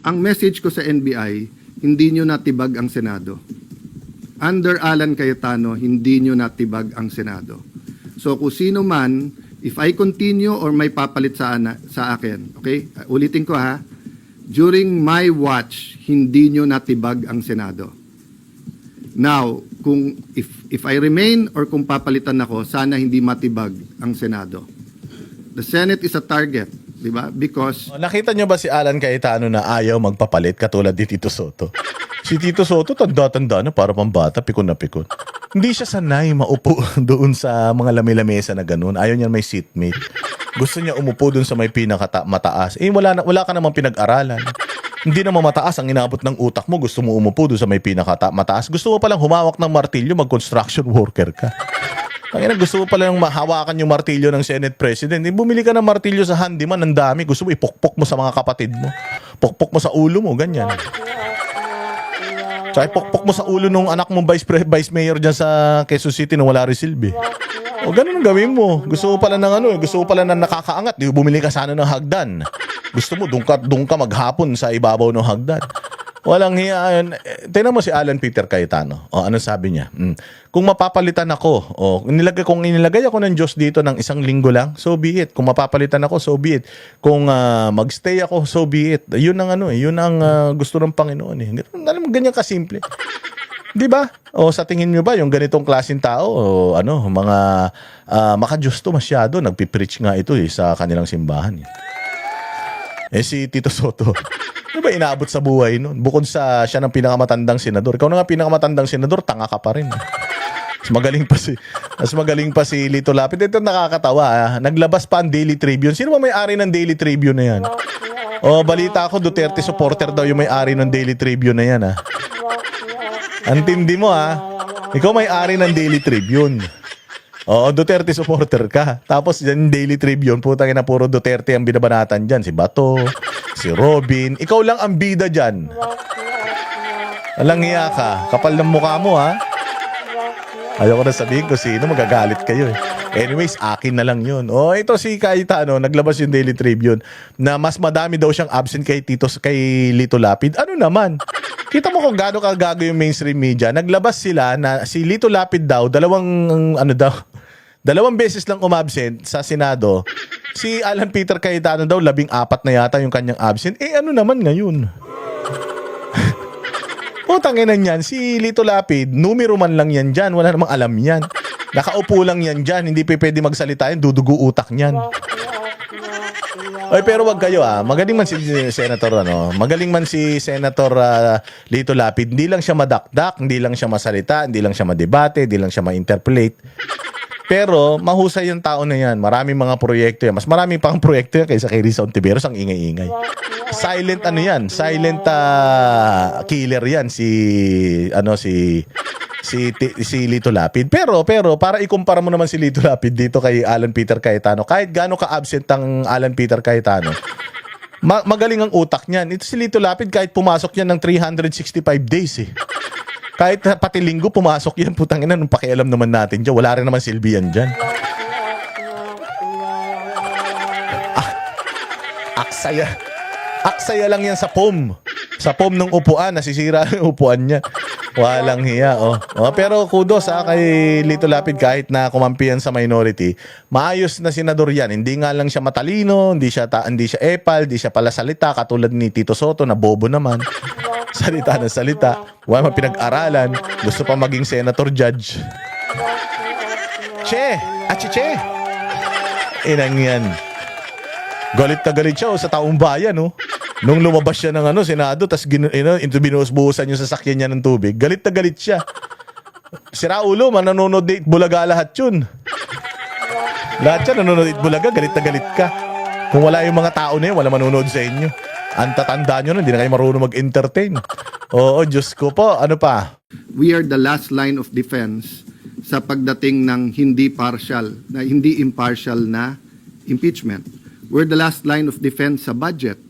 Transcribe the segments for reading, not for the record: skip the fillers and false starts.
Ang message ko sa NBI, hindi nyo natibag ang Senado. Under Alan Cayetano, hindi nyo natibag ang Senado. So kung sino man, if I continue or may papalit sa akin, okay? Ulitin ko ha, during my watch, hindi nyo natibag ang Senado. Now, kung if I remain or kung papalitan ako, sana hindi matibag ang Senado. The Senate is a target, di ba? Because Nakita nyo ba si Alan Cayetano na ayaw magpapalit katulad ni Tito Soto? Si Tito Soto, tanda-tanda na para pang bata, pikon na pikon. Hindi siya sanay maupo doon sa mga lami-lamesa na ganun. Ayaw niya may seatmate. Gusto niya umupo doon sa may mataas. Wala ka namang pinag-aralan. Hindi naman mataas ang inabot ng utak mo. Gusto mo umupo doon sa may mataas. Gusto mo palang humawak ng martilyo, mag-construction worker ka. Gusto mo palang mahawakan yung martilyo ng Senate President. Bumili ka ng martilyo sa handyman, ang dami. Gusto mo ipokpok mo sa mga kapatid mo. Pokpok mo sa ulo mo, ganyan. Tsaka ipokpok mo sa ulo nung anak mong vice mayor dyan sa Quezon City na wala rin silbi. O ganun ang gawin mo. Gusto mo pala ng gusto mo pala ng nakakaangat. Bumili ka sana ng hagdan. Gusto mo, doon ka maghapon sa ibabaw ng hagdan. Walang hiya. Tingnan mo si Alan Peter Cayetano. O, ano sabi niya? Kung mapapalitan ako, kung inilagay ako ng Diyos dito ng 1 linggo lang, so be it. Kung mapapalitan ako, so be it. Kung magstay ako, so be it. Yun ang gusto ng Panginoon eh. Ganyan kasimple. 'Di ba? O sa tingin niyo ba yung ganitong klaseng tao mga maka-Diyos to masyado, nagpi-preach nga ito sa kanilang simbahan. Si Tito Soto, ano ba inaabot sa buhay noon? Bukod sa siya ng pinakamatandang senador. Ikaw na nga pinakamatandang senador, tanga ka pa rin. Mas magaling pa si Lito Lapid. Ito nakakatawa. Naglabas pa ang Daily Tribune. Sino ba may-ari ng Daily Tribune na yan? Balita ko, Duterte supporter daw yung may-ari ng Daily Tribune na yan. Antindi mo Ikaw may-ari ng Daily Tribune. Duterte supporter ka. Tapos yan Daily Tribune, putang ina, puro Duterte ang binabanatan dyan. Si Bato, si Robin. Ikaw lang ang bida dyan. Alang hiya ka. Kapal ng mukha mo Ayoko na sabihin ko sino, magagalit kayo Anyways, akin na lang yun. Ito si Cayetano, naglabas yung Daily Tribune na mas madami daw siyang absent kay Lito Lapid. Ano naman? Kita mo kung gaano kagago yung mainstream media. Naglabas sila na si Lito Lapid daw, dalawang beses lang umabsent sa Senado. Si Alan Peter Cayetano daw, 14 na yata yung kanyang absent. Ano naman ngayon? Tangina niyan, si Lito Lapid, numero man lang yan dyan. Wala namang alam yan. Nakaupo lang yan dyan. Hindi pwede magsalita yan. Dudugo utak niyan. Pero wag kayo Magaling man si Senator Magaling man si Senator Lito Lapid. Hindi lang siya madakdak, hindi lang siya masalita, hindi lang siya madebate, hindi lang siya ma-interpolate. Pero mahusay yung tao na yan. Maraming mga proyekto yan. Mas marami pang proyekto yan kaysa kay Risa Ontiveros. Ang ingay-ingay. Silent silent killer yan si Lito Lapid. Pero para ikumpara mo naman si Lito Lapid dito kay Alan Peter Cayetano, kahit gaano ka-absent ang Alan Peter Cayetano, magaling ang utak niyan. Ito si Lito Lapid, kahit pumasok yan ng 365 days Kahit pati linggo pumasok yan, putang ina, nung pakialam naman natin dyan. Wala rin naman silbi yan dyan. Aksaya lang yan sa POM. Sa POM ng upuan, nasisira yung upuan niya. Walang hiya, Pero kudos kay Lito Lapid, kahit na kumampi yan sa minority, maayos na senador yan. Hindi nga lang siya matalino, hindi siya epal, hindi siya pala salita, katulad ni Tito Soto na bobo naman. Salita na salita. Wala man pinag-aralan. Gusto pa maging senator judge. Che! Inang yan. Galit na galit siya sa taong bayan, Nung lumabas siya ng Senado, tas binuhos-buhusan yung sasakyan niya ng tubig, galit na galit siya. Sira ulo, nanonood date bulaga lahat yun. Lahat siya nanonood date bulaga, galit na galit ka. Kung wala yung mga tao na yun, wala manonood sa inyo. Ang tatanda nyo na, hindi na kayo marunong mag-entertain. Diyos ko po, ano pa? we are the last line of defense sa pagdating ng hindi impartial na impeachment. We're the last line of defense sa budget.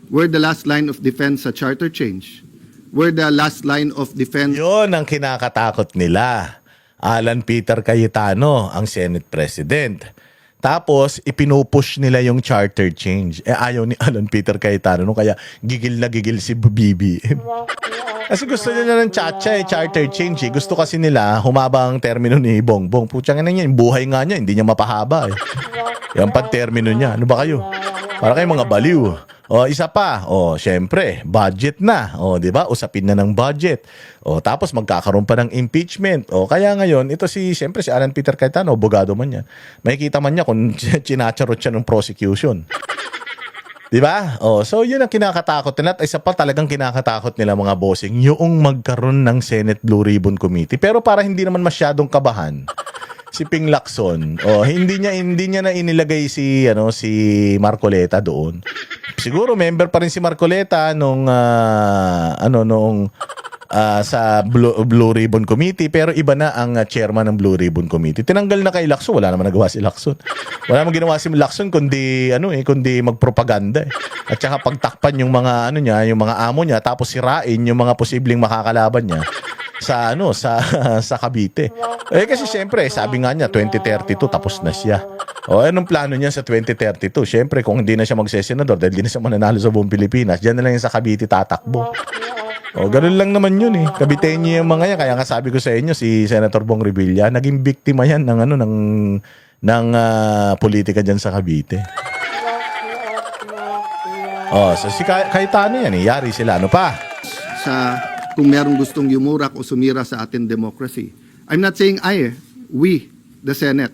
We're the last line of defense sa charter change. We're the last line of defense. Yun ang kinakatakot nila. Alan Peter Cayetano, ang Senate President. Tapos, ipinupush nila yung charter change. Ayaw ni Alan Peter Cayetano, no? Kaya gigil na gigil si BBM. Kasi gusto nila ng charter change. Gusto kasi nila, humaba ang termino ni Bongbong. Putsang ina niya, yung buhay nga niya, hindi niya mapahaba. Yung pan-termino niya. Ano ba kayo? Para kayong mga baliw. O, isa pa. O, syempre, budget na. O, di ba? Usapin na ng budget. O, tapos magkakaroon pa ng impeachment. O, kaya ngayon, ito syempre si Alan Peter Cayetano, abogado man yan. Makikita man niya kung chinacharot siya ng prosecution. Di ba? O, so yun ang kinakatakot nila. At isa pa talagang kinakatakot nila mga bossing, yung magkaroon ng Senate Blue Ribbon Committee. Pero para hindi naman masyadong kabahan, si Ping Lacson, hindi niya na inilagay si Marcoleta doon. Siguro member pa rin si Marcoleta nung sa Blue Ribbon Committee, pero iba na ang chairman ng Blue Ribbon Committee. Tinanggal na kay Lacson, wala naman nagawa si Lacson. Wala naman ginawa si Lacson kundi magpropaganda. At saka pagtakpan yung mga yung mga amo niya, tapos sirain yung mga posibleng makakalaban niya sa Cavite. Kasi siyempre, sabi nga niya 2032 tapos na siya. Anong plano niya sa 2032? Siyempre, kung hindi na siya magsesenador dahil hindi na siya mananalo sa buong Pilipinas, diyan na lang yung sa Cavite tatakbo. Ganun lang naman yun eh. Kabitenyo yung mga yan. Kaya nga sabi ko sa inyo, si Senator Bong Revilla, naging biktima yan ng politika dyan sa Cavite. So si Cayetano yan eh. Yari sila. Ano pa? Kung merong gustong yumurak o sumira sa ating democracy. I'm not saying we, the Senate,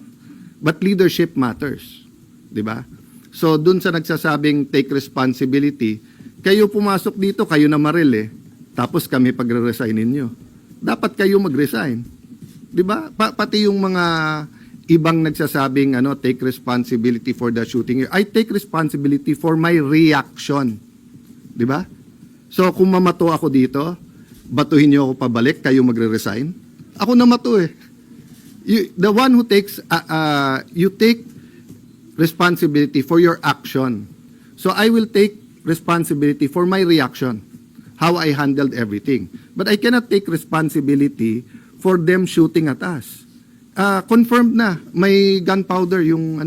but leadership matters. Di ba? So, dun sa nagsasabing take responsibility, kayo pumasok dito, kayo na maril eh. Tapos kami pagre-resign ninyo. Dapat kayo mag-resign. Di ba? Pati yung mga ibang nagsasabing take responsibility for the shooting. I take responsibility for my reaction. Di ba? So, kung mamato ako dito, batuhin niyo ako pabalik, kayo magre-resign. Ako na mato eh. The one who takes, you take responsibility for your action. So I will take responsibility for my reaction, how I handled everything. But I cannot take responsibility for them shooting at us. Confirmed na, may gunpowder yung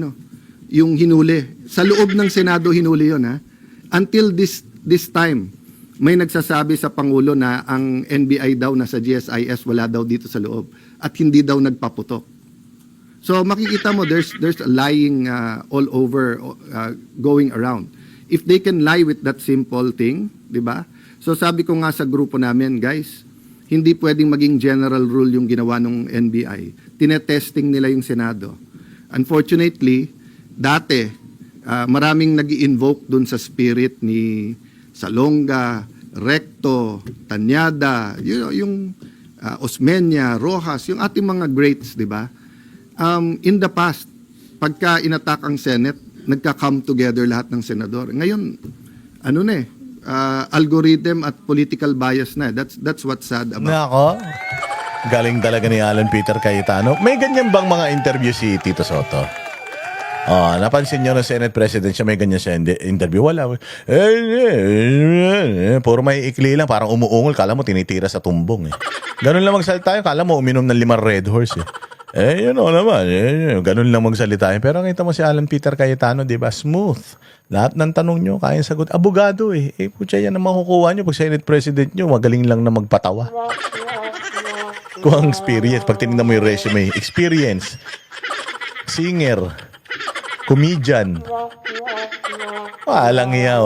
hinuli. Sa loob ng Senado hinuli yun ha. Until this time, may nagsasabi sa Pangulo na ang NBI daw nasa GSIS, wala daw dito sa loob at hindi daw nagpaputok. So makikita mo there's a lying all over going around. If they can lie with that simple thing, 'di ba? So sabi ko nga sa grupo namin, guys, hindi pwedeng maging general rule yung ginawa ng NBI. Tinetesting nila yung Senado. Unfortunately, dati maraming nag-i-invoke dun sa spirit ni Salonga, Recto, Tanyada, yung Osmeña, Rojas, yung ating mga greats, di ba? In the past, pagka inattack ang Senate, nagka-come together lahat ng senador. Ngayon, algorithm at political bias na. That's what's sad about. Nako. Galing talaga ni Alan Peter Cayetano. May ganyan bang mga interview si Tito Soto? Napansin nyo na Senate President siya, may ganyan siya interview. Wala. Puro may ikli lang, parang umuungol. Kala mo tinitira sa tumbong eh. Ganun lang magsalita yun. Kala mo uminom ng 5 Red Horse eh. Naman. Ganun lang magsalita yun. Pero kita mo si Alan Peter Cayetano, di ba? Smooth. Lahat ng tanong nyo, kayang sagot. Abogado eh. Putya yan ang makukuha nyo pag Senate President nyo. Magaling lang na magpatawa. Kung ang experience, pag tinignan mo yung resume, experience, singer, comedian. Walang iya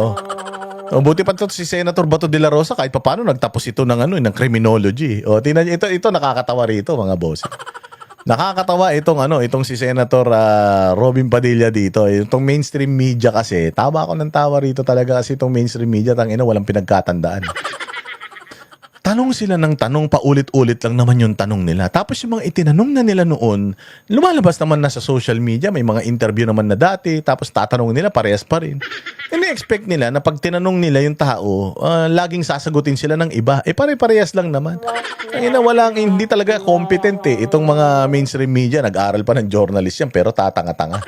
buti pa to si Senator Bato de la Rosa kahit paano nagtapos ito ng criminology. Tingnan niyo ito nakakatawa rito mga boss. Nakakatawa itong si Senator Robin Padilla dito. Itong mainstream media kasi, tawa ako ng tawa rito talaga kasi itong mainstream media walang pinagkatandaan. Tanong sila ng tanong, paulit-ulit lang naman yung tanong nila. Tapos yung mga itinanong na nila noon, lumalabas naman na sa social media, may mga interview naman na dati, tapos tatanong nila, parehas pa rin. Ini-expect nila na pag tinanong nila yung tao, laging sasagutin sila ng iba. Pare-parehas lang naman. Hindi talaga competent itong mga mainstream media. Nag-aral pa ng journalist yan, pero tatanga-tanga.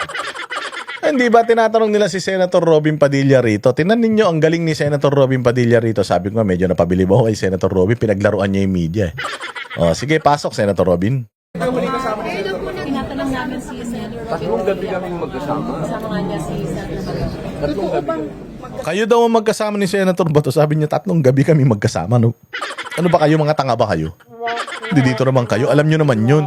Hindi ba tinatanong nila si Senator Robin Padilla rito? Tingnan ninyo ang galing ni Senator Robin Padilla rito. Sabi ko nga medyo napabilib ako kay Senator Robin. Pinaglaruan niya yung media. Sige, pasok Senator Robin. Tinatanong namin si Senator Tatlong gabi kaming magkasama. Kasama nga niya si Senator Bato. Tatlong gabi kami. Kayo daw ang magkasama ni Senator Bato. Sabi niya, 3 gabi kami magkasama. No? Ano ba kayo, mga tanga ba kayo? Hindi dito naman kayo. Alam nyo naman yun.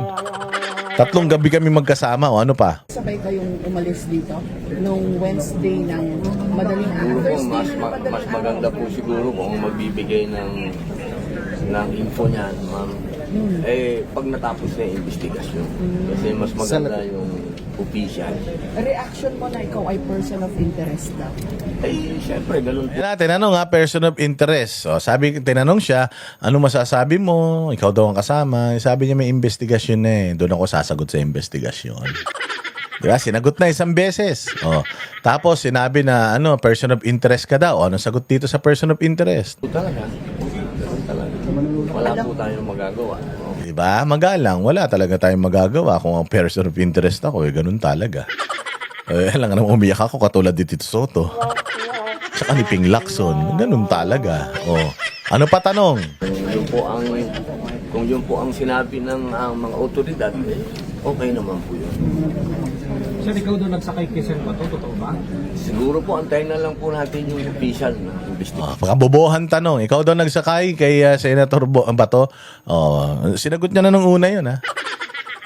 3 gabi kami magkasama. O ano pa? Sabay kayong umalis dito nung Wednesday ng madaling araw. Siguro po, Thursday na madaling mas maganda po siguro kung magbibigay ng info niyan, ma'am. Eh, pag natapos na yung investigasyon. Kasi mas maganda yung official. Reaction mo na ikaw ay person of interest daw. Eh, syempre, ganun po. Yan na, tinanong nga, person of interest. O, tinanong siya, ano masasabi mo? Ikaw daw ang kasama. Sabi niya may investigasyon na eh. Doon ako sasagot sa investigasyon. Diba? Sinagot na 1 beses. O, tapos sinabi na, person of interest ka daw. O, ano sagot dito sa person of interest? Talaga. Ganun talaga. Wala po tayong magagawa. No? Diba? Magalang. Wala talaga tayong magagawa kung ang person of interest ako. Eh, ganun talaga. Eh, lang naman umiyak ako katulad ni Tito Soto. Tsaka ni Ping Lacson. Ganun talaga. O, ano pa tanong? Kung yun po ang sinabi ng mga otoridad, eh, okay naman po yun. Sir, ikaw doon nagsakay kay Sen Bato, totoo ba? Siguro po, antayin na lang po natin yung official na investigation. Pakabobohan tanong. Ikaw daw nagsakay kay Senator Bato. Oh, sinagot niya na nung una yun, ha?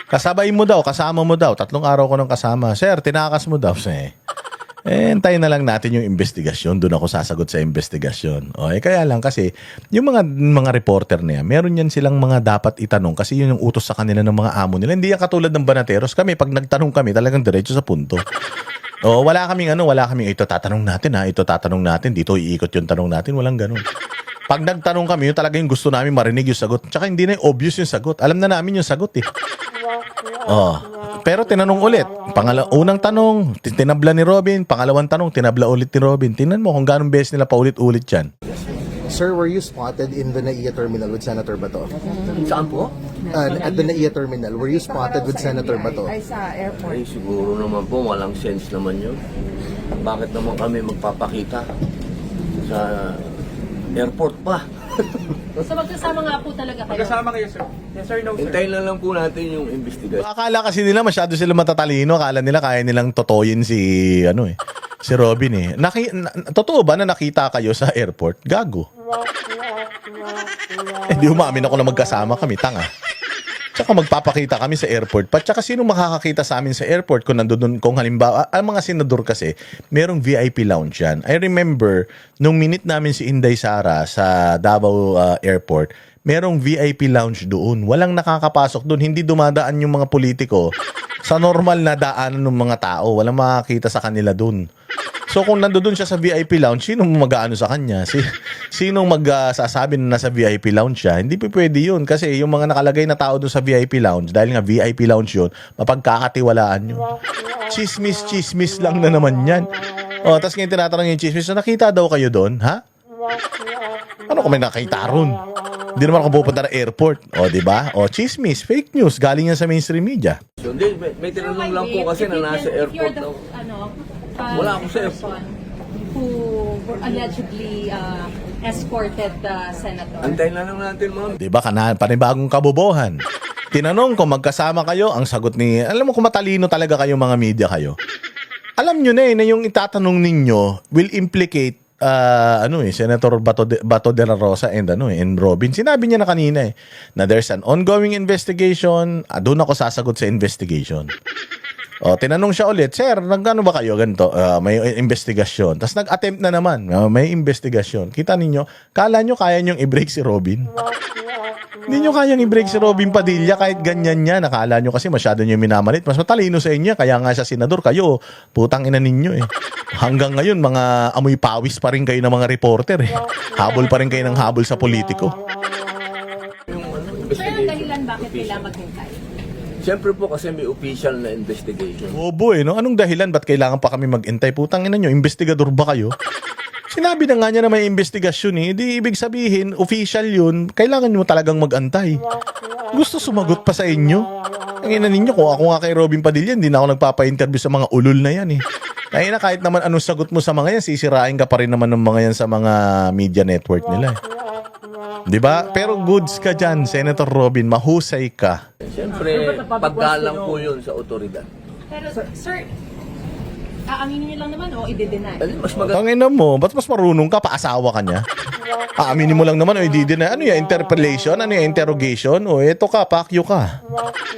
Kasabay mo daw, kasama mo daw. 3 araw ko nang kasama. Sir, tinakas mo daw. Antayin na lang natin yung investigasyon. Doon ako sasagot sa investigasyon. Kaya lang kasi, yung mga reporter na yan, meron yan silang mga dapat itanong kasi yun yung utos sa kanila ng mga amo nila. Hindi yan katulad ng banateros. Kami, pag nagtanong kami, talagang diretso sa punto. Wala kaming ito tatanong natin, dito iikot yung tanong natin, walang ganun. Pag nagtanong kami, yun talaga yung gusto namin marinig yung sagot. Tsaka hindi na yung obvious yung sagot. Alam na namin yung sagot eh. Pero tinanong ulit. Unang tanong, tinabla ni Robin. Pangalawang tanong, tinabla ulit ni Robin. Tingnan mo kung ganong beses nila paulit-ulit yan. Sir, were you spotted in the NAIA terminal with Senator Bato? Saan po? At the NAIA terminal, were you spotted with Senator Bato? Ay sa airport. Ay, siguro naman po, walang sense naman yun. Bakit naman kami magpapakita sa airport pa? So magkasama nga po talaga kayo. Magkasama kayo, sir. Yes, sir, no, sir. Hintayin na lang po natin yung investigation. Akala kasi nila masyado sila matatalino. Akala nila kaya nilang totoyin si Robin eh. Totoo ba na nakita kayo sa airport? Gago. Di umamin ako na magkasama kami. Tanga. Tsaka magpapakita kami sa airport pa. Tsaka sino makakakita sa amin sa airport kung nandun, kung halimbawa, ang mga senador kasi, merong VIP lounge yan. I remember, nung minute namin si Inday Sara sa Davao Airport, merong VIP lounge doon. Walang nakakapasok doon. Hindi dumadaan yung mga politiko sa normal na daanan ng mga tao. Walang makakita sa kanila doon. So kung nandoon siya sa VIP lounge, sinong mag-aano sa kanya? Sinong magsasabi na nasa VIP lounge siya? Hindi pa pwede yun kasi yung mga nakalagay na tao doon sa VIP lounge, dahil nga VIP lounge yun, mapagkakatiwalaan yun. Chismis lang na naman yan. Tapos ngayon tinatanong yung chismis, so nakita daw kayo doon, ha? Ano kung may nakita ron? Hindi naman ako pupunta na airport. Diba? Chismis, fake news, galing yan sa mainstream media. So, may tinanong lang po kasi na nasa airport daw. Wala ako sa airport. Who were allegedly escorted the senator. Antayin na lang natin, ma'am. Diba, panibagong kabobohan. Tinanong kung magkasama kayo, ang sagot alam mo kung matalino talaga kayo mga media kayo. Alam nyo na yung itatanong ninyo will implicate Senator Bato de la Rosa and Robin. Sinabi niya na kanina na there's an ongoing investigation. Doon ako sasagot sa investigation. Tinanong siya ulit, sir, nagano ba kayo ganito? May investigasyon. Tapos nag-attempt na naman. May investigasyon. Kita ninyo, kala nyo kaya nyong i-break si Robin? Hindi nyo kayang i-break si Robin Padilla kahit ganyan niya. Nakala nyo kasi masyado nyo minamalit. Mas matalino sa inyo. Kaya nga siya senador. Kayo, putang ina ninyo eh. Hanggang ngayon, mga amoy pawis pa rin kayo ng mga reporter eh. Habol pa rin kayo ng habol sa politiko. Pero ang dahilan bakit nila maghintay? Siyempre po kasi may official na investigation. Bobo no? Anong dahilan? Ba't kailangan pa kami mag-intay? Putang ina nyo, investigador ba kayo? Sinabi na nga niya na may investigasyon eh. Di ibig sabihin, official yun. Kailangan nyo talagang mag-antay. Gusto sumagot pa sa inyo? Ang ina ninyo, kung ako nga kay Robin Padilla, hindi na ako nagpapa-interview sa mga ulol na yan eh. Kaya na kahit naman anong sagot mo sa mga yan, sisirain ka pa rin naman ng mga yan sa mga media network nila eh. Diba? Pero goods ka dyan, Senator Robin. Mahusay ka. Siyempre, paggalang po yun sa otoridad. Pero, sir, aaminin niyo lang naman o i-deny? Mas maganda. Tangina mo, ba't mas marunong ka? Paasawa ka niya? Aaminin mo lang naman o hindi din na. Ano yan? Interpellation? Ano yan? Interrogation? O eto ka, pakyo ka.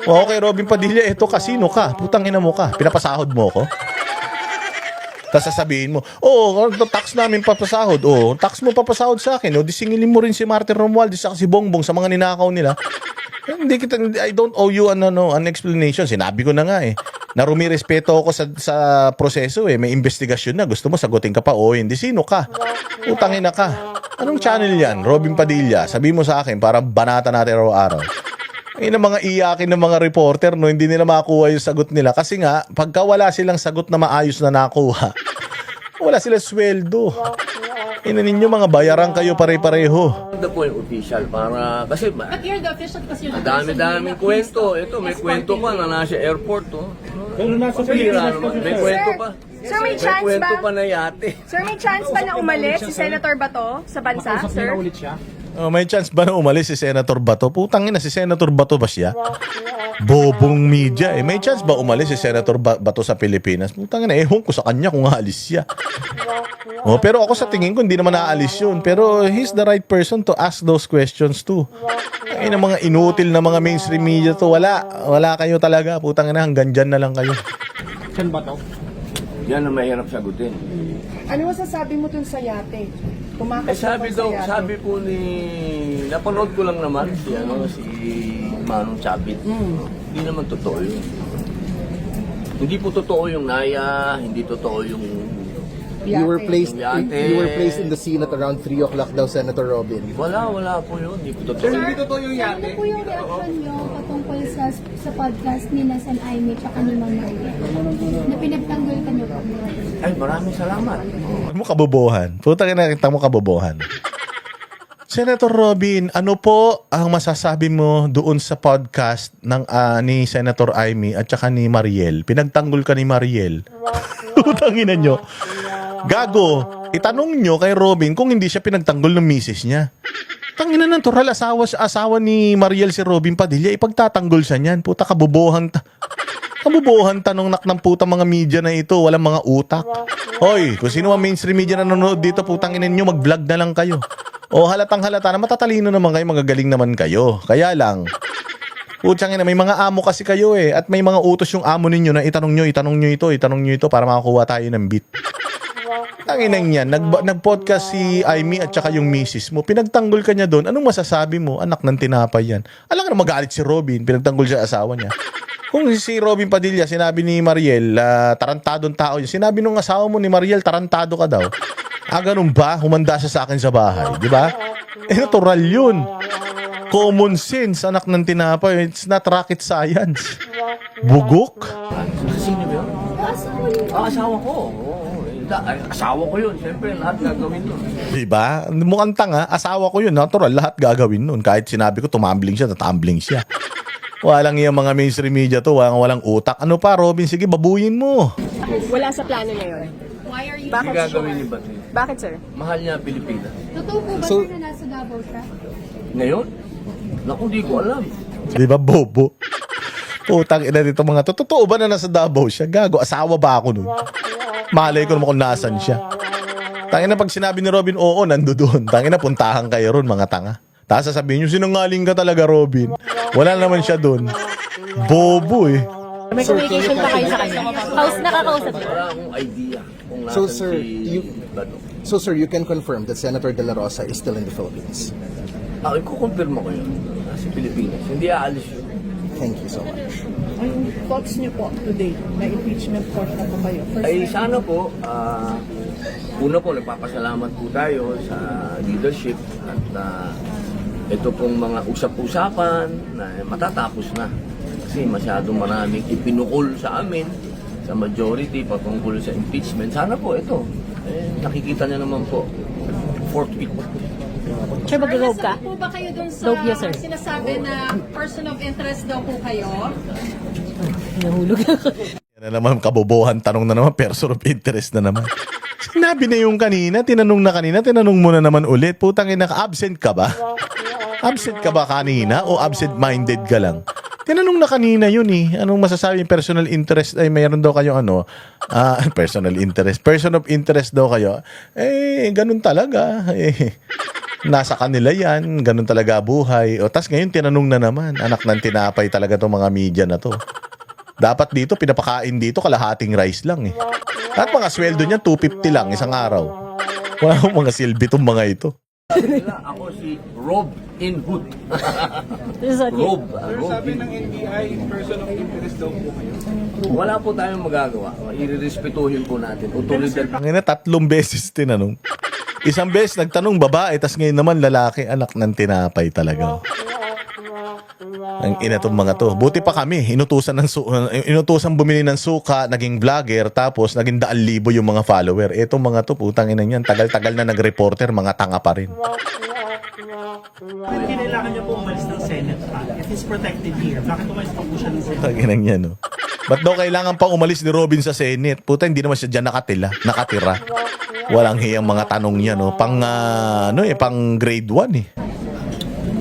O okay, Robin Padilla, eto ka, sino ka? Putang ina mo ka. Pinapasahod mo ko? Tapos sasabihin mo, tax namin papasahod. Tax mo papasahod sa akin. Di singilin mo rin si Martin Romualdez at si Bongbong sa mga ninakaw nila. I don't owe you an explanation. Sinabi ko na nga na rumirespeto ako sa proseso May investigasyon na. Gusto mo sagutin ka pa hindi. Sino ka? Utangin na ka. Anong channel yan? Robin Padilla. Sabi mo sa akin para banata natin araw-araw. Ang mga iyakin ng mga reporter hindi nila makuha yung sagot nila. Kasi nga, pagka wala silang sagot na maayos na nakuha, wala silang sweldo. Ninyo mga bayaran kayo pare-pareho. Maganda po yung official para, kasi But you're the official kasi you're the ang dami-daming kwento. Ito, may kwento pa na nasa airport. Pero nasa Pira Pilipinas naman. kasi, May sir. kwento pa. Sir, may May chance kwento ba? pa na yate. Sir, may chance ba na umalis si Senator Bato sa bansa, Makausap niya sir? na ulit siya. May chance ba na umalis si Senator Bato? Putang ina, si Senator Bato ba siya? Bobong media May chance ba umalis si Senator Bato sa Pilipinas? Putang ina, ewan ko sa kanya kung aalis siya. Pero ako sa tingin ko hindi naman aalis yun. Pero he's the right person to ask those questions too. Ay na mga inutil na mga mainstream media to. Wala kayo talaga. Putang ina, hanggang dyan na lang kayo. Saan ba to? Yan ang mahirap sagutin. Ano masasabi mo dun sa yate? Tumakas Sabi ka daw, sa yate. sabi po napanood ko lang naman si Manong Chavit. Hindi naman totoo yun. Hindi po totoo yung naya, hindi totoo yung You were placed Yate. you were placed in the scene at around 3 o'clock daw, Senator Robin. wala po yun. Hindi po totoo. Ano po yung reaction nyo patungkol sa podcast ni Nas and Aimee tsaka ni Ma'am Maria? Na pinagtanggol ka nyo po. Ay, maraming salamat. Ano mo kabobohan? Putang ina, kita mo kabobohan. Senator Robin, ano po ang masasabi mo doon sa podcast ng ni Senator Aimee at saka ni Mariel? Pinagtanggol ka ni Mariel. Utangin nyo. Gago, itanong nyo kay Robin kung hindi siya pinagtanggol ng misis niya. Tangina natural, asawa ni Mariel si Robin Padilla, ipagtatanggol siya niyan. Puta, kabobohan tanong nak ng puta mga media na ito, walang mga utak. Hoy, kung sino ang mainstream media na nanonood dito, putang inin nyo, mag-vlog na lang kayo. O halatang halata na matatalino naman kayo, magagaling naman kayo. Kaya lang, putang ina, may mga amo kasi kayo at may mga utos yung amo ninyo na itanong nyo ito para makakuha tayo ng beat. Tanginang yan, nag-podcast si Aimee at saka yung misis mo. Pinagtanggol ka niya doon. Anong masasabi mo? Anak ng tinapay yan. Alam ka na magalit si Robin. Pinagtanggol siya asawa niya. Kung si Robin Padilla, sinabi ni Mariel, tarantadong tao yun. Sinabi nung asawa mo ni Mariel, tarantado ka daw. Ganun ba? Humanda siya sa akin sa bahay. Di ba? Natural yun. Common sense, anak ng tinapay. It's not rocket science. Bugok? Sino ba yun? Asawa ko. Asawa ko yun. Siyempre, lahat gagawin nun. Diba? Mukhang tanga, asawa ko yun. Natural, lahat gagawin nun. Kahit sinabi ko, tumambling siya, tatambling siya. Walang yung mga mainstream media to, walang utak. Ano pa, Robin? Sige, babuyin mo. Wala sa plano niya yun. Why are you... Hindi Bakit? gagawin ni Bato. Bakit, sir? Mahal niya Pilipinas. Totoo po ba So- sir na nasa Davao siya? Ngayon? Naku, di ko alam. Di ba, bobo? Putang ina dito mga to. Totoo ba na nasa Davao siya? Gago, asawa ba ako nun? Malay ko naman kung nasan siya. Tangina pag sinabi ni Robin, oo, nando doon. Tangina, puntahan kayo ron, mga tanga. Tapos sasabihin nyo, sinungaling ka talaga, Robin. Wala naman siya doon. Bobo May communication pa kayo sa kanya? Nakakausap niyo? Wala akong idea kung nasan So, sir, si Bato. So sir, you can confirm that Senator De La Rosa is still in the Philippines. Ikukumpirma ko yun. Nasa Pilipinas. Hindi aalis yun. Thank you so much. Ang thoughts niyo po today na impeachment court na po kayo? First Ay time. sana po, una po, nagpapasalamat po tayo sa leadership at ito pong mga usap-usapan na matatapos na. Kasi masyadong maraming ipinukol sa amin, sa majority patungkol sa impeachment. Sana po ito, nakikita niya naman po, fourth week. Sir, mag-robe ka? Po ba kayo dun sa Robe, yes, sir. sinasabi na person of interest daw po kayo? Yan na naman, kabobohan. Tanong na naman, person of interest na naman. Sinabi na yung kanina, tinanong mo na naman ulit. Putang ina, absent ka ba? Absent ka ba kanina o absent-minded ka lang? Tinanong na kanina yun eh. Anong masasabi yung personal interest? Ay, mayroon daw kayo personal interest. Person of interest daw kayo. Eh, ganun talaga. Eh, nasa kanila yan. Ganun talaga buhay. O, tas ngayon tinanong na naman. Anak ng tinapay talaga tong mga media na to. Dapat dito, pinapakain dito, kalahating rice lang eh. At mga sweldo niya, 250 lang isang araw. Wala akong mga silbi tong mga ito. Ako si Robin Hood. Sabi ng NBI, person of interest daw po kayo. Wala po tayong magagawa. Irerespetuhin po natin. Otoridad. Ang ina, 3 beses tinanong. Isang beses nagtanong babae, tas ngayon naman lalaki, anak ng tinapay talaga. Ang ina tong mga to. Buti pa kami, inutusan bumili ng suka, naging vlogger, tapos naging 2,000 yung mga follower. Etong mga to, putang ina niyan, tagal-tagal na nag-reporter, mga tanga pa rin. Kailangan niyo po umalis ng Senate if he's protected here. Bakit umalis pa po siya ng Senate? Tanginang yan, no? Ba't daw kailangan pa umalis ni Robin sa Senate? Puta, hindi naman siya dyan nakatira. Walang hiyang mga tanong niya, no? Pang grade 1 eh.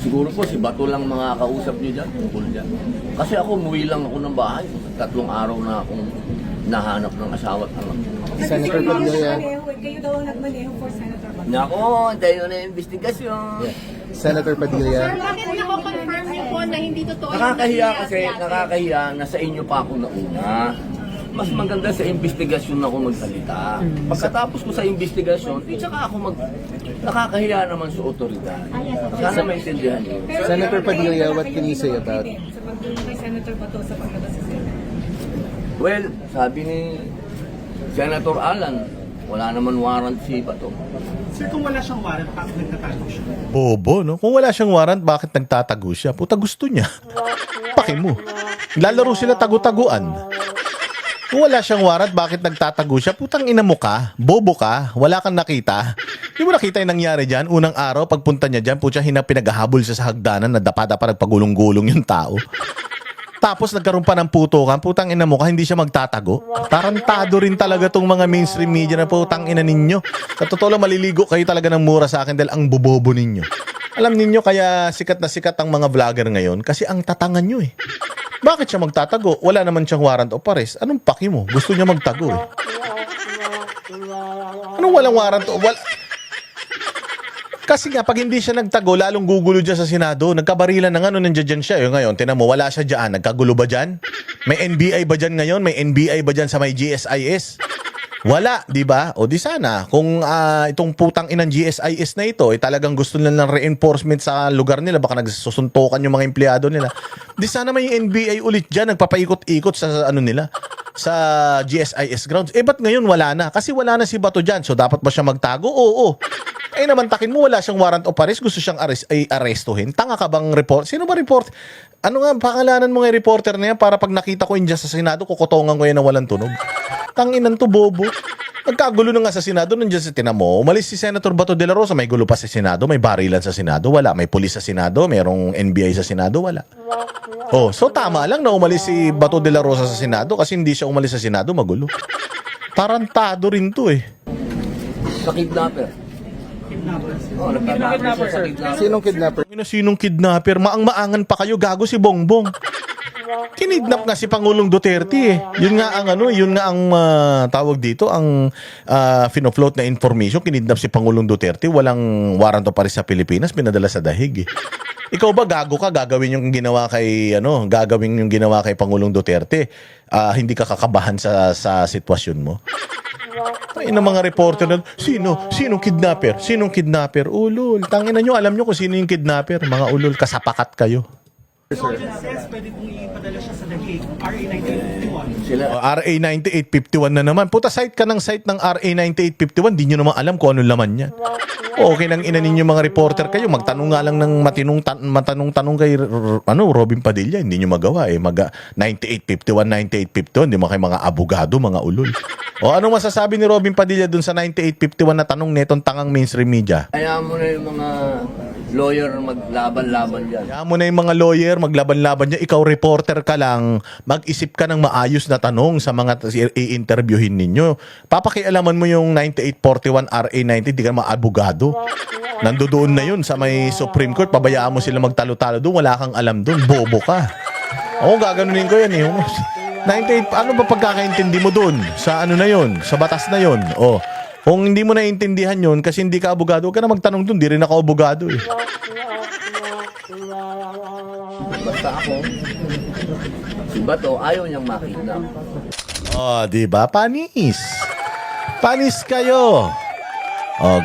Siguro po si Bato lang mga kausap niyo dyan. Tungkol dyan. Kasi ako, umuwi lang ako ng bahay. 3 araw na akong nahanap ng asawa at anak. Senator Padilla. Kayo daw ang nagmaneho for Senator Bato. Nako, tayo na yung investigasyon. Senator Padilla. Bakit nako-confirm niyo po na hindi totoo yung Nakakahiya nangyayari kasi, sa nakakahiya na sa inyo pa ako nauna. Mas maganda sa investigasyon ako magsalita. Pagkatapos ko sa investigasyon, di tsaka ako nakakahiya naman sa otoridad. Sana maintindihan niyo. Senator Padilla, what can you say about Sa pagdulong kay Senator Bato sa paglabas sa Senate. Well, sabi ni Senator Alan, wala naman warrant si Bato. Sir, kung wala siyang warrant, bakit nagtatago siya? Bobo, no? Kung wala siyang warrant, bakit nagtatago siya? Puta, gusto niya. Paki mo. Lalaro sila tagu-taguan. Kung wala siyang warrant, bakit nagtatago siya? Putang ina mo ka, bobo ka, wala kang nakita. Di mo nakita yung nangyari dyan? Unang araw, pagpunta niya dyan, putya pinaghahabol siya sa hagdanan na dapa-dapa nagpagulong-gulong yung tao. Tapos nagkaroon pa ng putukan, putang ina mo ka, hindi siya magtatago. Tarantado rin talaga tong mga mainstream media na putang ina ninyo. Sa totoo lang, maliligo kayo talaga ng mura sa akin dahil ang bobobo ninyo. Alam ninyo kaya sikat na sikat ang mga vlogger ngayon kasi ang tatangan nyo eh. Bakit siya magtatago? Wala naman siyang warrant of arrest. Anong paki mo? Gusto niya magtago eh. Anong walang warrant of... Kasi nga, pag hindi siya nagtago, lalong gugulo dyan sa Senado. Nagkabarilan na nga, nandiyan dyan siya. Yung ngayon, tinan mo, wala siya dyan. Nagkagulo ba dyan? May NBI ba dyan ngayon? May NBI ba dyan sa may GSIS? Wala, di ba? O di sana, kung itong putang inang GSIS na ito, talagang gusto nila ng reinforcement sa lugar nila, baka nagsusuntukan yung mga empleyado nila. Di sana may NBI ulit dyan, nagpapaikot-ikot sa sa GSIS grounds. Eh, ba't ngayon wala na? Kasi wala na si Bato dyan, so dapat ba siya magtago? Oo. Eh naman takin mo, wala siyang warrant of arrest, gusto siyang arestuhin. Tanga ka bang report? Sino ba report? Ano nga, pakalanan mo nga yung reporter na yan para pag nakita ko yun dyan sa Senado, kukutongan ko yan na walang tunog. Tanginan to, bobo. Nagkagulo na nga sa Senado, nandiyan sa tinamo. Umalis si Senator Bato de la Rosa, may gulo pa sa Senado, may barilan sa Senado, wala. May pulis sa Senado, mayroong NBI sa Senado, wala. Oh, so tama lang na umalis si Bato de la Rosa sa Senado kasi hindi siya umalis sa Senado, magulo. Tarantado rin to eh. Sa kidnapper. Oh, nagtatakot sa kidnapper. Sinong kidnapper? Sinong kidnapper? Maang-maangan pa kayo, gago si Bongbong. Kinidnap nga si Pangulong Duterte eh. Yun nga ang tawag dito, ang finofloat na information, kinidnap si Pangulong Duterte, walang warrant of arrest sa Pilipinas, pinadala sa dahig eh. Ikaw ba gago ka, gagawin yung ginawa kay Pangulong Duterte? Hindi ka kakabahan sa sitwasyon mo? Ay, ng mga reporter na, sinong kidnapper? Sinong kidnapper? Ulol, tangina nyo, alam nyo kung sino yung kidnapper. Mga ulol, kasapakat kayo. Says, pwede kong ipadala siya sa Dahig, RA 9851. Sila, RA 9851 na naman. Puta, site ka ng site ng RA 9851, di nyo naman alam kung anong laman niya. Okay nang ina ninyo mga reporter kayo, magtanong nga lang ng matanong kay Robin Padilla, hindi nyo magawa eh. 9851, hindi mo kayo mga abogado, mga ulol. O anong masasabi ni Robin Padilla dun sa 9851 na tanong netong tangang mainstream media? kaya mo na yung mga lawyer maglaban-laban dyan. Kaya mo na yung mga lawyer, maglaban-laban niya. Ikaw, reporter ka lang, mag-isip ka ng maayos na tanong sa mga i-interviewin ninyo. Papakialaman mo yung 9841 RA 90, di ka naman abogado. Nandoon na yun sa may Supreme Court, pabayaan mo sila magtalo-talo doon, wala kang alam doon, bobo ka. Oo, gaganunin ko yan eh. 98, ano ba pagkakaintindi mo dun? Sa ano na yun? Sa batas na yun? O, kung hindi mo naiintindihan yun kasi hindi ka abogado, huwag ka na magtanong dun. Di rin ako abogado eh. Basta ako, si Bato ayaw niyang makidnap. Oh, di ba? Panis. Panis kayo. Oh,